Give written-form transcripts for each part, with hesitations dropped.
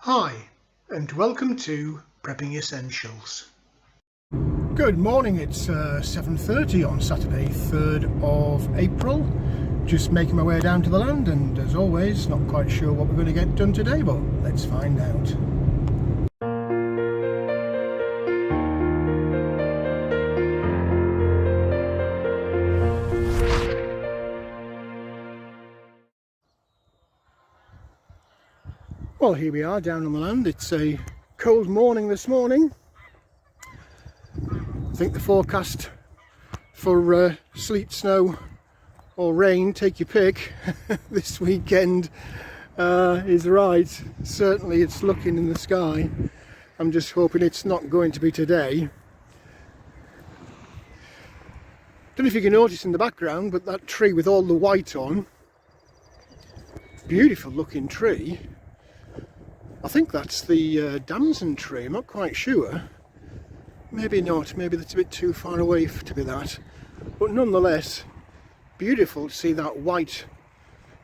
Hi, and welcome to Prepping Essentials. Good morning, it's 7:30 on Saturday, 3rd of April. Just making my way down to the land, and as always, not quite sure what we're going to get done today, but let's find out. Well, here we are down on the land. It's a cold morning this morning. I think the forecast for sleet, snow or rain, take your pick, this weekend is right. Certainly it's looking in the sky. I'm just hoping it's not going to be today. Don't know if you can notice in the background, but that tree with all the white on, beautiful looking tree. I think that's the damson tree, I'm not quite sure. Maybe not, maybe that's a bit too far away to be that. But nonetheless, beautiful to see that white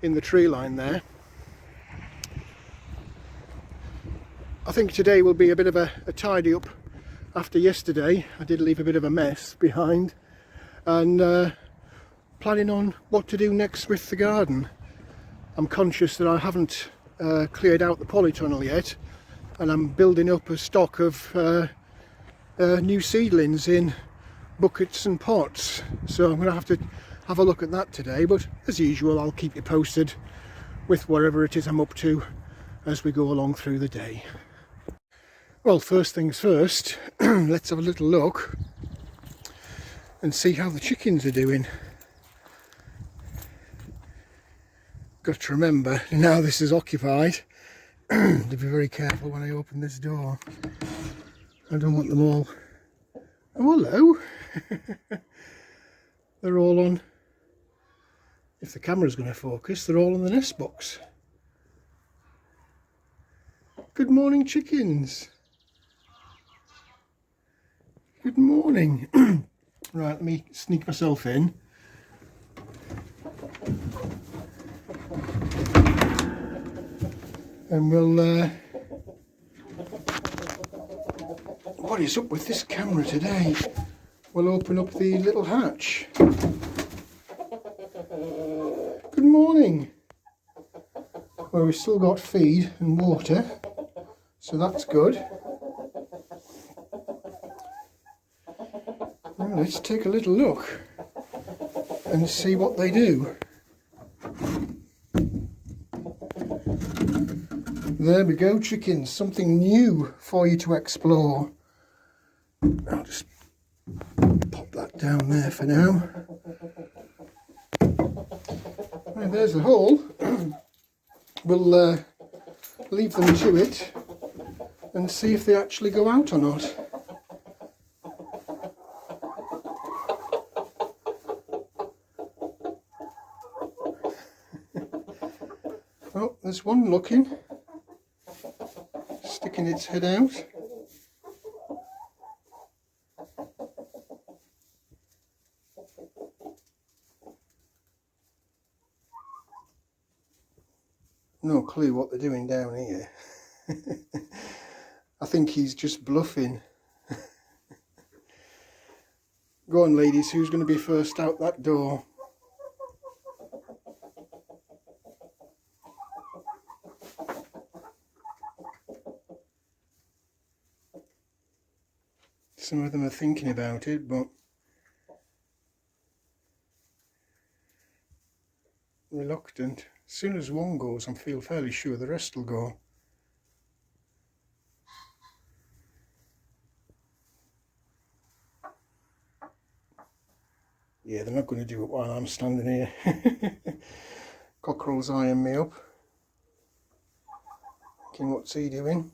in the tree line there. I think today will be a bit of a tidy up after yesterday. I did leave a bit of a mess behind, and planning on what to do next with the garden. I'm conscious that I haven't cleared out the polytunnel yet, and I'm building up a stock of new seedlings in buckets and pots, so I'm going to have to have a look at that today. But as usual, I'll keep you posted with whatever it is I'm up to as we go along through the day. Well, first things first, let's have a little look and see how the chickens are doing. Got to remember, now this is occupied, to be very careful when I open this door. I don't want them all... Oh, hello! They're all on... If the camera's going to focus, they're all on the nest box. Good morning, chickens! Good morning! Right, let me sneak myself in. And we'll... What is up with this camera today? We'll open up the little hatch. Good morning! Well, we've still got feed and water, so that's good. Now let's take a little look and see what they do. There we go, chickens, something new for you to explore. I'll just pop that down there for now. Right, there's the hole. We'll leave them to it and see if they actually go out or not. Oh, there's one looking, sticking its head out. No clue what they're doing down here. I think he's just bluffing. Go on, ladies, who's going to be first out that door? Some of them are thinking about it, but reluctant. As soon as one goes, I feel fairly sure the rest will go. Yeah, they're not going to do it while I'm standing here. Cockerel's eyeing me up. Thinking, what's he doing?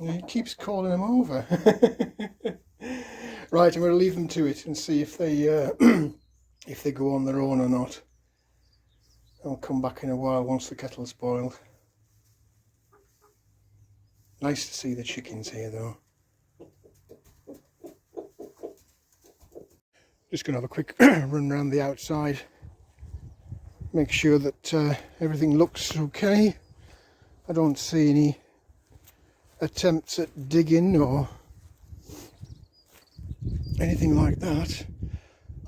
He keeps calling them over. Right, I'm going to leave them to it and see if they if they go on their own or not. I'll come back in a while once the kettle's boiled. Nice to see the chickens here though. Just going to have a quick run around the outside, make sure that everything looks okay. I don't see any attempts at digging or anything like that.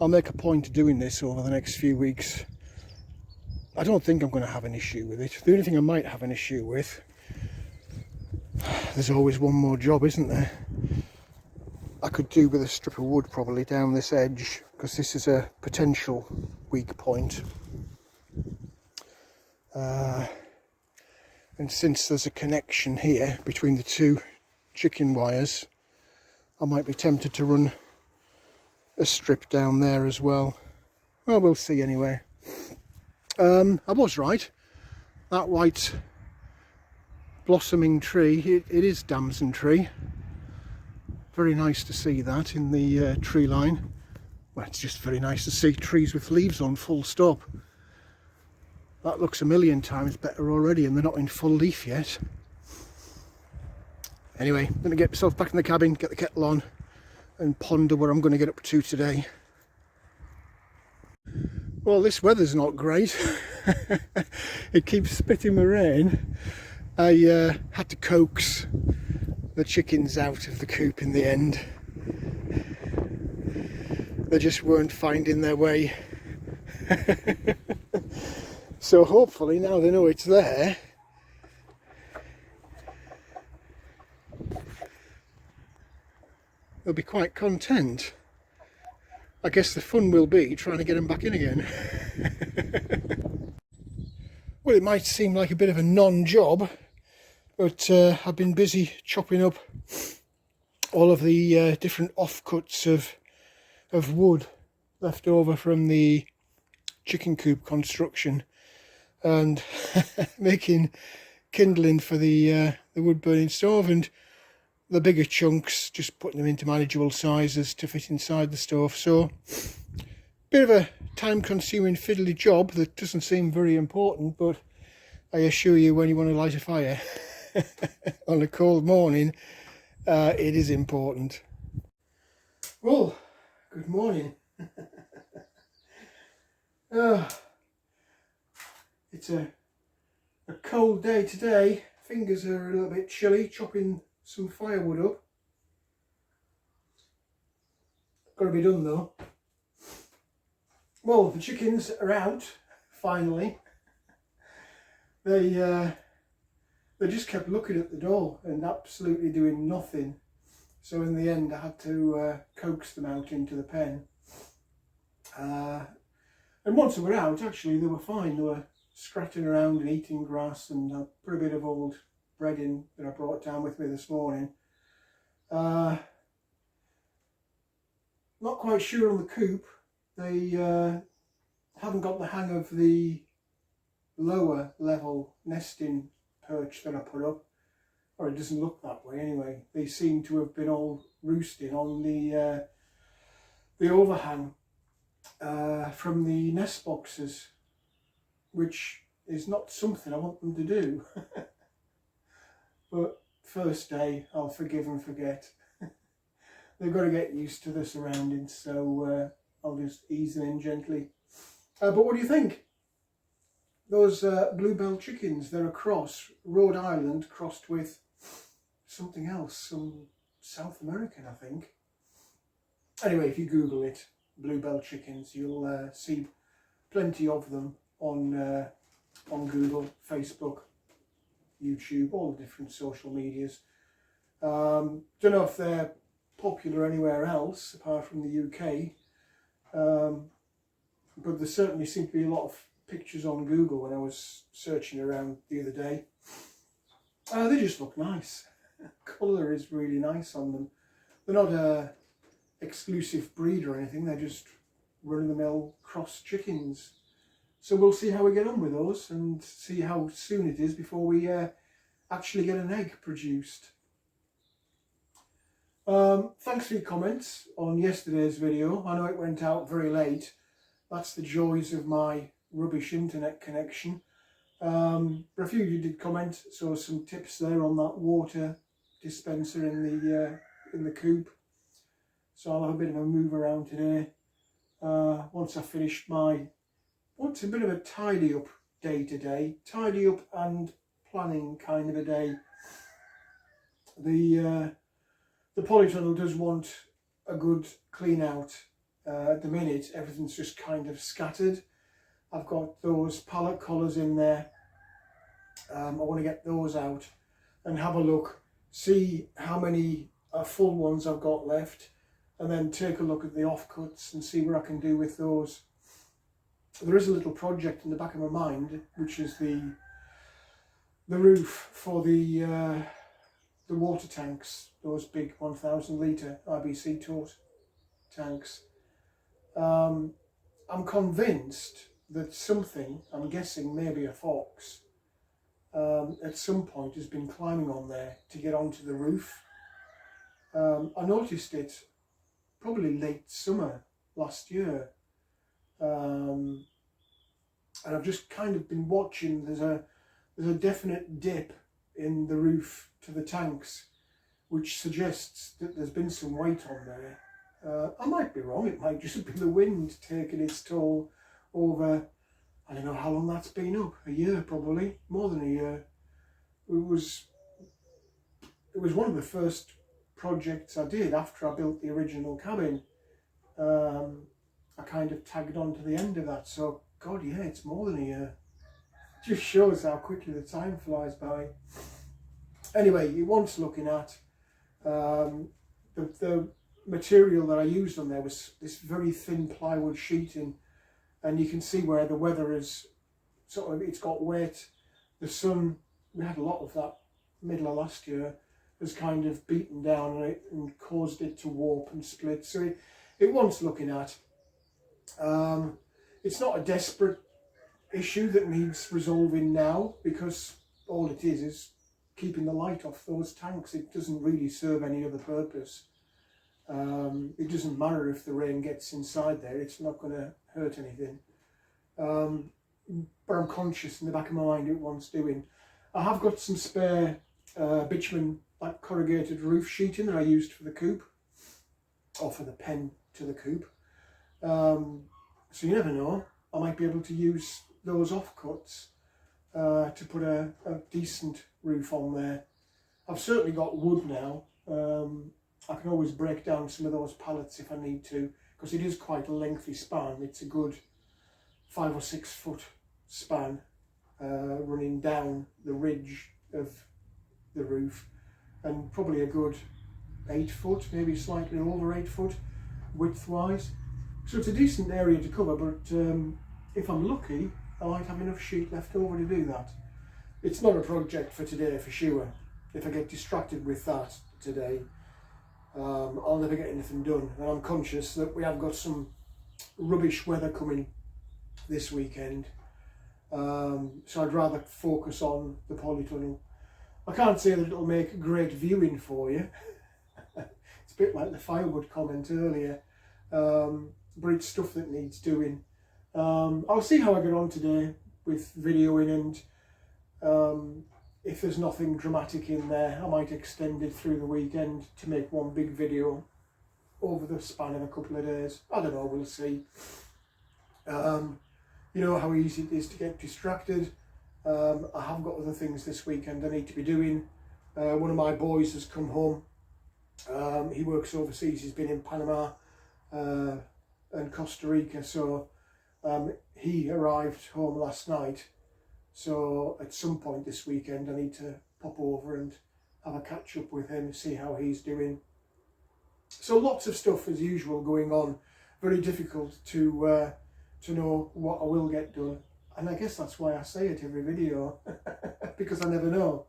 I'll make a point of doing this over the next few weeks. I don't think I'm going to have an issue with it. The only thing I might have an issue with, there's always one more job, isn't there? I could do with a strip of wood probably down this edge, because this is a potential weak point. And since there's a connection here between the two chicken wires, I might be tempted to run a strip down there as well. Well, we'll see anyway. I was right. That white blossoming tree, it is damson tree. Very nice to see that in the tree line. Well, it's just very nice to see trees with leaves on, full stop. That looks a million times better already, and they're not in full leaf yet. Anyway, I'm going to get myself back in the cabin, get the kettle on, and ponder what I'm going to get up to today. Well, this weather's not great. It keeps spitting the rain. I had to coax the chickens out of the coop in the end. They just weren't finding their way. So hopefully now they know it's there, they'll be quite content. I guess the fun will be trying to get them back in again. Well, it might seem like a bit of a non-job, but I've been busy chopping up all of the different offcuts of wood left over from the chicken coop construction, and making kindling for the wood burning stove, and the bigger chunks just putting them into manageable sizes to fit inside the stove. So bit of a time consuming fiddly job that doesn't seem very important, but I assure you, when you want to light a fire on a cold morning, it is important. Well, good morning. It's a cold day today. Fingers are a little bit chilly, chopping some firewood up. Got to be done though. Well, the chickens are out, finally. They just kept looking at the door and absolutely doing nothing. So in the end I had to coax them out into the pen. And once they were out, actually they were fine. They were scratching around and eating grass, and I put a bit of old bread in that I brought down with me this morning. Not quite sure on the coop. They haven't got the hang of the lower level nesting perch that I put up, or it doesn't look that way anyway. They seem to have been all roosting on the overhang from the nest boxes, which is not something I want them to do. But first day, I'll forgive and forget. They've got to get used to the surroundings, so I'll just ease them in gently. But what do you think? Those bluebell chickens, they're a cross, Rhode Island crossed with something else, some South American, I think. Anyway, if you Google it, bluebell chickens, you'll see plenty of them on Google, Facebook, YouTube, all the different social medias. Don't know if they're popular anywhere else apart from the UK, but there certainly seemed to be a lot of pictures on Google when I was searching around the other day. They just look nice. Colour is really nice on them. They're not a exclusive breed or anything, they're just run-of-the-mill cross chickens. So we'll see how we get on with those and see how soon it is before we actually get an egg produced. Thanks for your comments on yesterday's video. I know it went out very late. That's the joys of my rubbish internet connection. But a few of you did comment, so some tips there on that water dispenser in the coop. So I'll have a bit of a move around today. Once I finished what's a bit of a tidy up day today, tidy up and planning kind of a day. The polytunnel does want a good clean out. At the minute, everything's just kind of scattered. I've got those pallet collars in there. I want to get those out and have a look, see how many full ones I've got left, and then take a look at the offcuts and see what I can do with those. There is a little project in the back of my mind, which is the roof for the water tanks, those big 1,000 litre IBC tote tanks. I'm convinced that something, I'm guessing maybe a fox, at some point has been climbing on there to get onto the roof. I noticed it probably late summer last year, and I've just kind of been watching. There's a definite dip in the roof to the tanks, which suggests that there's been some weight on there. I might be wrong, it might just be the wind taking its toll over, I don't know how long that's been up, a year probably, more than a year. It was one of the first projects I did after I built the original cabin. I kind of tagged on to the end of that, so God, yeah, it's more than a year. It just shows how quickly the time flies by. Anyway, it wants looking at. The material that I used on there was this very thin plywood sheeting, and you can see where the weather is sort of, it's got wet. The sun, we had a lot of that middle of last year, has kind of beaten down on it and caused it to warp and split. So it wants looking at. It's not a desperate issue that needs resolving now, because all it is keeping the light off those tanks. It doesn't really serve any other purpose. It doesn't matter if the rain gets inside there, it's not going to hurt anything. But I'm conscious in the back of my mind it wants doing. I have got some spare bitumen, like corrugated roof sheeting that I used for the coop, or for the pen to the coop. So you never know, I might be able to use those offcuts to put a decent roof on there. I've certainly got wood now. I can always break down some of those pallets if I need to, because it is quite a lengthy span. It's a good 5 or 6 foot span running down the ridge of the roof, and probably a good 8 foot, maybe slightly over 8 foot width-wise. So it's a decent area to cover, but if I'm lucky, I might have enough sheet left over to do that. It's not a project for today for sure. If I get distracted with that today, I'll never get anything done. And I'm conscious that we have got some rubbish weather coming this weekend. So I'd rather focus on the polytunnel. I can't say that it'll make great viewing for you. It's a bit like the firewood comment earlier. But it's stuff that needs doing. I'll see how I get on today with videoing, and if there's nothing dramatic in there, I might extend it through the weekend to make one big video over the span of a couple of days. I don't know, we'll see. You know how easy it is to get distracted. I have got other things this weekend I need to be doing. One of my boys has come home. He works overseas, he's been in Panama and Costa Rica, so he arrived home last night. So at some point this weekend I need to pop over and have a catch up with him, see how he's doing. So lots of stuff as usual going on. Very difficult to know what I will get done. And I guess that's why I say it every video, because I never know.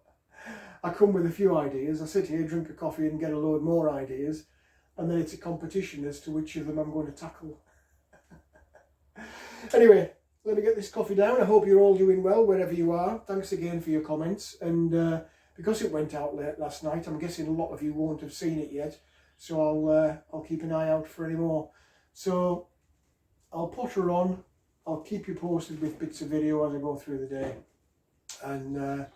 I come with a few ideas, I sit here, drink a coffee and get a load more ideas, and then it's a competition as to which of them I'm going to tackle. Anyway, let me get this coffee down. I hope you're all doing well wherever you are. Thanks again for your comments. And because it went out late last night, I'm guessing a lot of you won't have seen it yet. So I'll keep an eye out for any more. So I'll potter on. I'll keep you posted with bits of video as I go through the day. and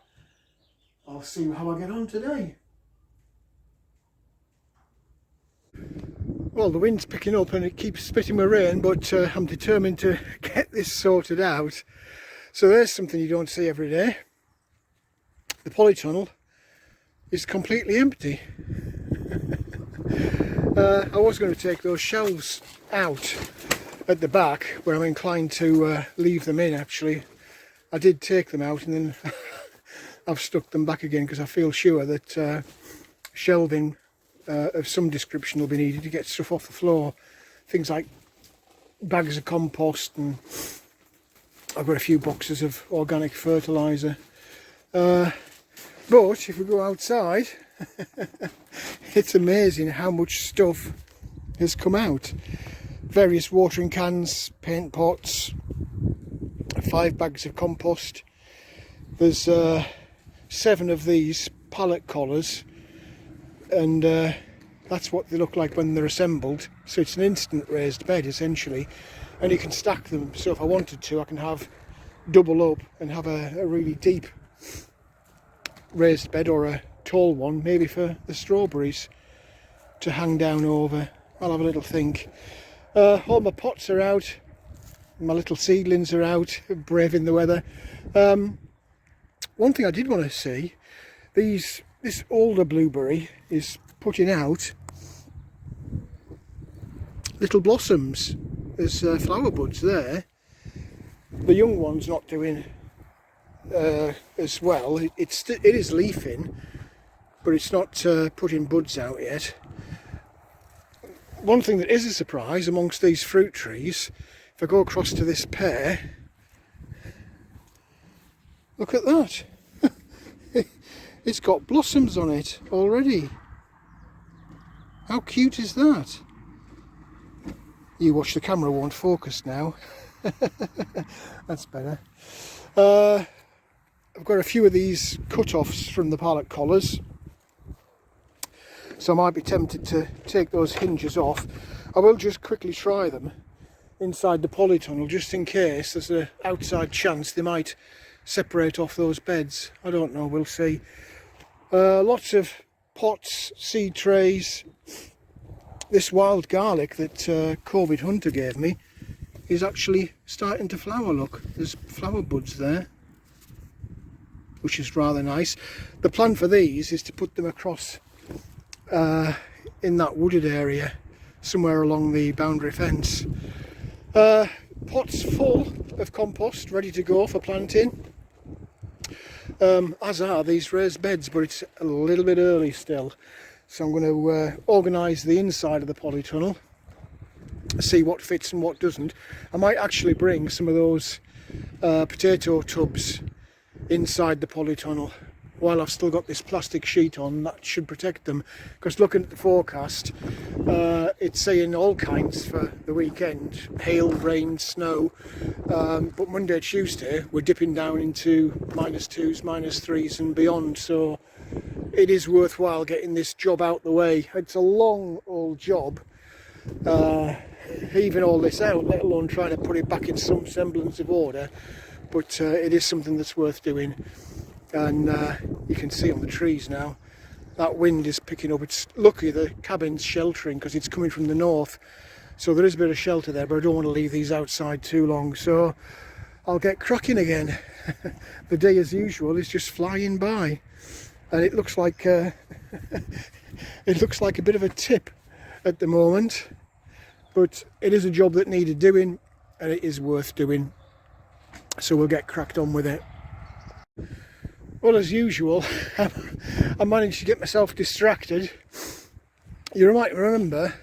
I'll see how I get on today. Well, the wind's picking up and it keeps spitting my rain, but I'm determined to get this sorted out. So there's something you don't see every day. The polytunnel is completely empty. I was going to take those shelves out at the back, where I'm inclined to leave them in. Actually, I did take them out and then I've stuck them back again because I feel sure that shelving of some description will be needed to get stuff off the floor. Things like bags of compost, and I've got a few boxes of organic fertiliser. But if we go outside, it's amazing how much stuff has come out. Various watering cans, paint pots, 5 bags of compost. There's 7 of these pallet collars, and that's what they look like when they're assembled. So it's an instant raised bed essentially, and you can stack them. So if I wanted to, I can have double up and have a really deep raised bed, or a tall one, maybe for the strawberries to hang down over. I'll have a little think. All my pots are out, my little seedlings are out, braving the weather. One thing I did want to see, this older blueberry is putting out little blossoms. There's flower buds there. The young one's not doing as well. It is leafing, but it's not putting buds out yet. One thing that is a surprise amongst these fruit trees, if I go across to this pear, look at that. It's got blossoms on it already. How cute is that? You watch, the camera won't focus now. That's better. I've got a few of these cut-offs from the pallet collars, so I might be tempted to take those hinges off. I will just quickly try them inside the polytunnel, just in case there's an outside chance they might separate off those beds. I don't know, we'll see. Lots of pots, seed trays. This wild garlic that Covid Hunter gave me is actually starting to flower. Look, there's flower buds there, which is rather nice. The plan for these is to put them across in that wooded area somewhere along the boundary fence. Pots full of compost ready to go for planting, as are these raised beds, but it's a little bit early still, so I'm going to organise the inside of the polytunnel, see what fits and what doesn't. I might actually bring some of those potato tubs inside the polytunnel while I've still got this plastic sheet on. That should protect them, because looking at the forecast, it's saying all kinds for the weekend: hail, rain, snow, but Monday, Tuesday we're dipping down into -2s, -3s and beyond, so it is worthwhile getting this job out the way. It's a long old job, heaving all this out, let alone trying to put it back in some semblance of order, but it is something that's worth doing. And you can see on the trees now, that wind is picking up. It's lucky the cabin's sheltering because it's coming from the north, so there is a bit of shelter there, but I don't want to leave these outside too long, so I'll get cracking again. The day as usual is just flying by, and it looks like it looks like a bit of a tip at the moment, but it is a job that needed doing and it is worth doing, so we'll get cracked on with it. Well, as usual, I managed to get myself distracted. You might remember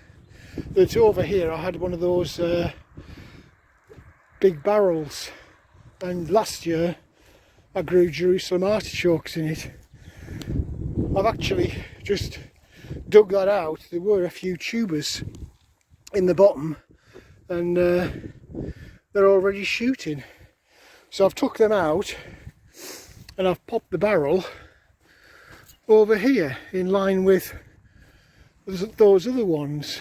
that over here I had one of those big barrels, and last year I grew Jerusalem artichokes in it. I've actually just dug that out. There were a few tubers in the bottom, and they're already shooting. So I've took them out and I've popped the barrel over here in line with those other ones.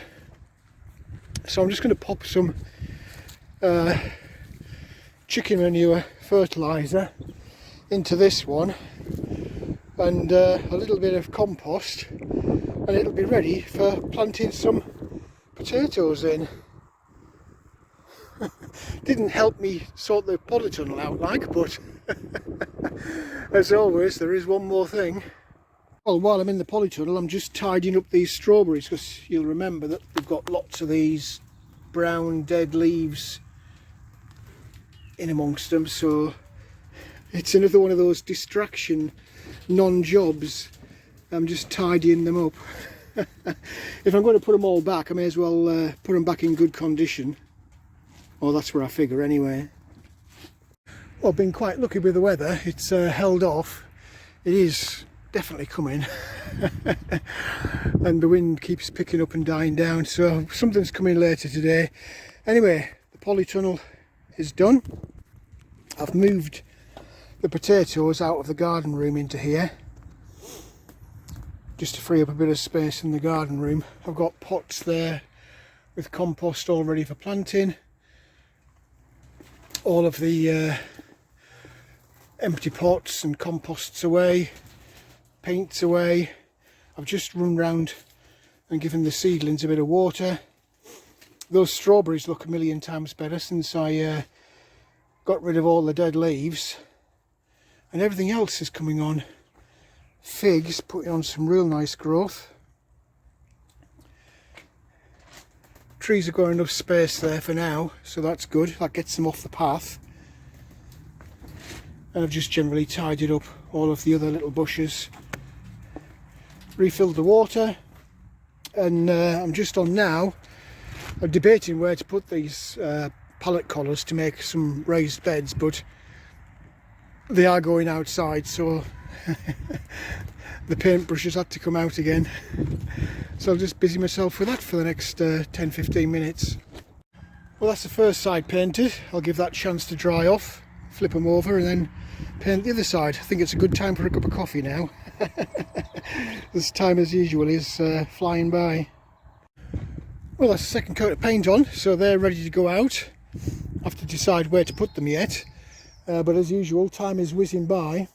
So I'm just going to pop some chicken manure fertiliser into this one, and a little bit of compost, and it'll be ready for planting some potatoes in. Didn't help me sort the polytunnel out like, but as always there is one more thing. Well, while I'm in the polytunnel, I'm just tidying up these strawberries, because you'll remember that we've got lots of these brown dead leaves in amongst them, so it's another one of those distraction non-jobs. I'm just tidying them up. If I'm going to put them all back, I may as well put them back in good condition. Or that's where I figure anyway. Well, I've been quite lucky with the weather. It's held off. It is definitely coming. And the wind keeps picking up and dying down, so something's coming later today. Anyway, the polytunnel is done. I've moved the potatoes out of the garden room into here, just to free up a bit of space in the garden room. I've got pots there with compost all ready for planting. All of the empty pots and composts away, paints away. I've just run round and given the seedlings a bit of water. Those strawberries look a million times better since I got rid of all the dead leaves, and everything else is coming on. Figs putting on some real nice growth. Trees have got enough space there for now, so that's good. That gets them off the path. And I've just generally tidied up all of the other little bushes, refilled the water, and I'm just on now. I'm debating where to put these pallet collars to make some raised beds, but they are going outside, so the paintbrushes had to come out again. So I'll just busy myself with that for the next 10-15 minutes. Well, that's the first side painted. I'll give that a chance to dry off, flip them over, and then paint the other side. I think it's a good time for a cup of coffee now. This time, as usual, is flying by. Well, that's the second coat of paint on, so they're ready to go out. I have to decide where to put them yet, but as usual, time is whizzing by,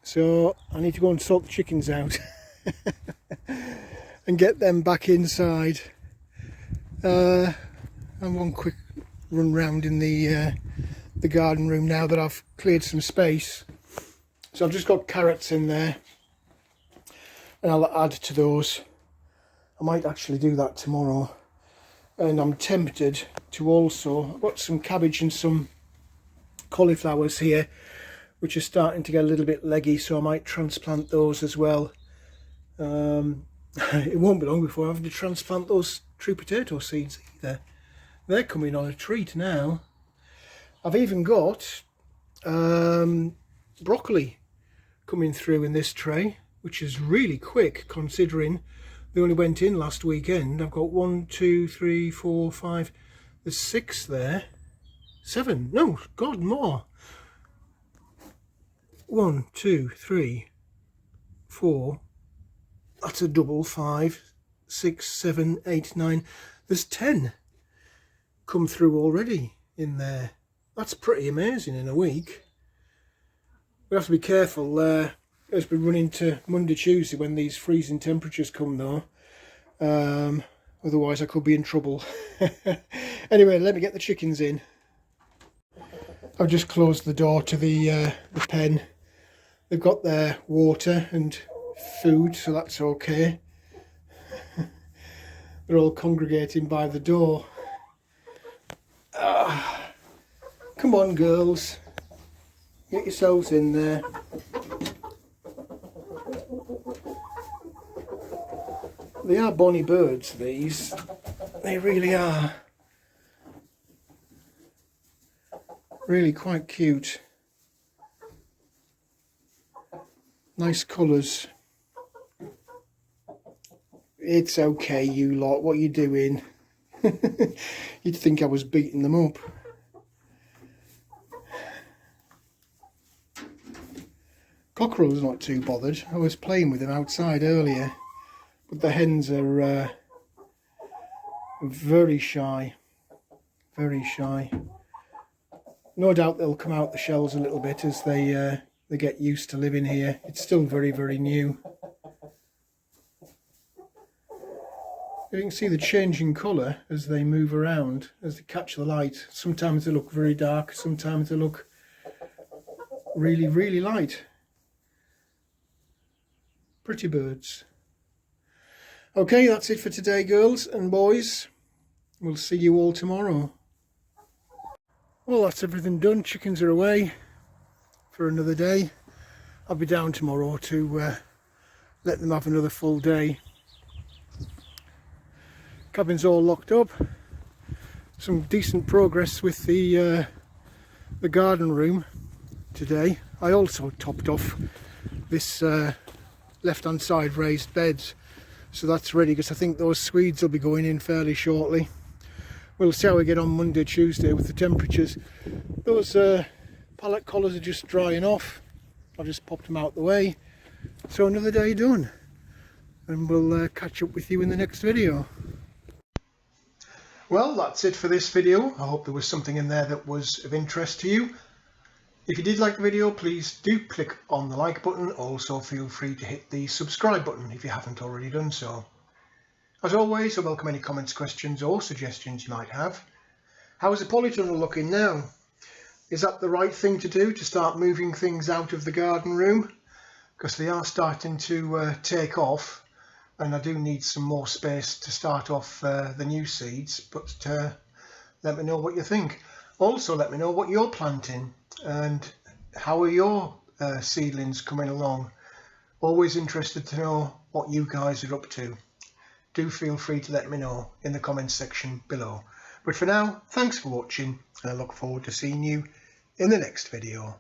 so I need to go and sort the chickens out and get them back inside. And one quick run round in the garden room now that I've cleared some space. So I've just got carrots in there, and I'll add to those. I might actually do that tomorrow. And I'm tempted to also, I've got some cabbage and some cauliflowers here, which are starting to get a little bit leggy, so I might transplant those as well. It won't be long before I'm having to transplant those tree potato seeds either. They're coming on a treat now. I've even got broccoli coming through in this tray, which is really quick considering they only went in last weekend. I've got 1, 2, 3, 4, 5, there's 6 there. 7, no, God, more. 1, 2, 3, 4, that's a double. 5, 6, 7, 8, 9, there's 10 come through already in there. That's pretty amazing in a week. We have to be careful as we run into Monday, Tuesday when these freezing temperatures come though. Otherwise I could be in trouble. Anyway, let me get the chickens in. I've just closed the door to the pen. They've got their water and food, so that's okay. They're all congregating by the door. Come on, girls. Get yourselves in there. They are bonny birds, these. They really are. Really quite cute. Nice colours. It's okay, you lot. What are you doing? You'd think I was beating them up. Cockerel's not too bothered. I was playing with him outside earlier, but the hens are very shy. Very shy. No doubt they'll come out the shells a little bit as they they get used to living here. It's still very, very new. You can see the changing colour as they move around, as they catch the light. Sometimes they look very dark, sometimes they look really, really light. Pretty birds. Okay, that's it for today, girls and boys. We'll see you all tomorrow. Well, that's everything done. Chickens are away for another day. I'll be down tomorrow to let them have another full day. Cabin's all locked up. Some decent progress with the garden room today. I also topped off this left hand side raised beds, so that's ready because I think those Swedes will be going in fairly shortly. We'll see how we get on Monday, Tuesday with the temperatures. Those pallet collars are just drying off. I've just popped them out the way. So another day done, and we'll catch up with you in the next video. Well, that's it for this video. I hope there was something in there that was of interest to you. If you did like the video, please do click on the like button. Also feel free to hit the subscribe button if you haven't already done so. As always, I welcome any comments, questions or suggestions you might have. How is the polytunnel looking now? Is that the right thing to do, to start moving things out of the garden room? Because they are starting to take off, and I do need some more space to start off the new seeds, but let me know what you think. Also let me know what you're planting and how are your seedlings coming along. Always interested to know what you guys are up to. Do feel free to let me know in the comments section below. But for now, thanks for watching, and I look forward to seeing you in the next video.